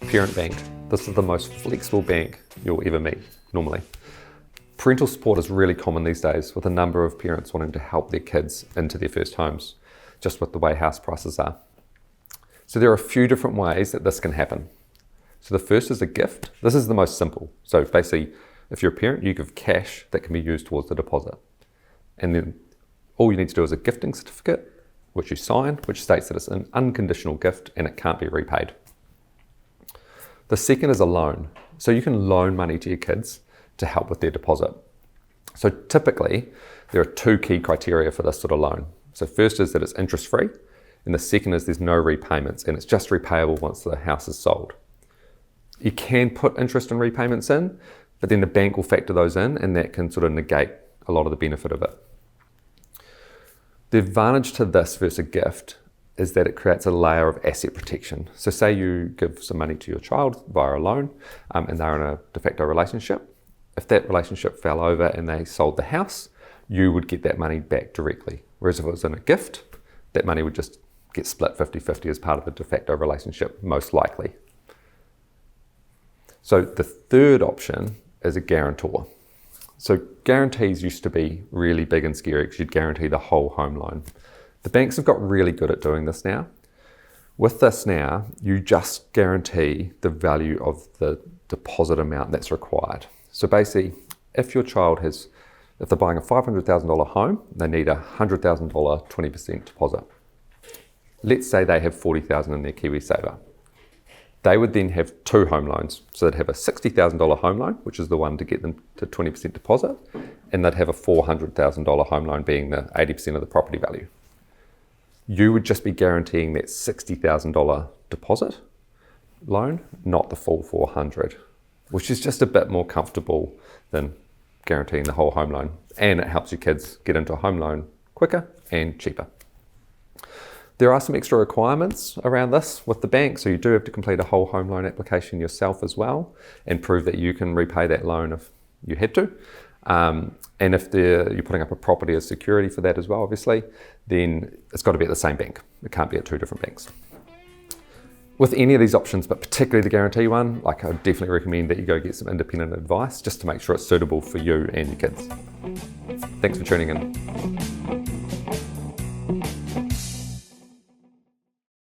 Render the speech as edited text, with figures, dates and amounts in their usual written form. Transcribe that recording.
ParentBank. This is the most flexible bank you'll ever meet, normally. Parental support is really common these days, with a number of parents wanting to help their kids into their first homes, just with the way house prices are. So there are a few different ways that this can happen. So the first is a gift. This is the most simple. So basically, if you're a parent, you give cash that can be used towards the deposit. And then all you need to do is a gifting certificate, which you sign, which states that it's an unconditional gift and it can't be repaid. The second is a loan. So you can loan money to your kids to help with their deposit. So typically, there are two key criteria for this sort of loan. So first is that it's interest-free, and the second is there's no repayments, and it's just repayable once the house is sold. You can put interest and repayments in, but then the bank will factor those in, and that can sort of negate a lot of the benefit of it. The advantage to this versus a gift is that it creates a layer of asset protection. So say you give some money to your child via a loan, and they're in a de facto relationship. If that relationship fell over and they sold the house, you would get that money back directly. Whereas if it was in a gift, that money would just get split 50-50 as part of the de facto relationship, most likely. So the third option is a guarantor. So guarantees used to be really big and scary because you'd guarantee the whole home loan. The banks have got really good at doing this now. With this now, you just guarantee the value of the deposit amount that's required. So basically, if your child if they're buying a $500,000 home, they need a $100,000 20% deposit. Let's say they have $40,000 in their KiwiSaver. They would then have two home loans. So they'd have a $60,000 home loan, which is the one to get them to 20% deposit, and they'd have a $400,000 home loan being the 80% of the property value. You would just be guaranteeing that $60,000 deposit loan, not the full $400,000, which is just a bit more comfortable than guaranteeing the whole home loan. And it helps your kids get into a home loan quicker and cheaper. There are some extra requirements around this with the bank, so you do have to complete a whole home loan application yourself as well and prove that you can repay that loan if you had to. And if you're putting up a property as security for that as well, obviously, then it's got to be at the same bank. It can't be at two different banks. With any of these options, but particularly the guarantee one, I would definitely recommend that you go get some independent advice just to make sure it's suitable for you and your kids. Thanks for tuning in.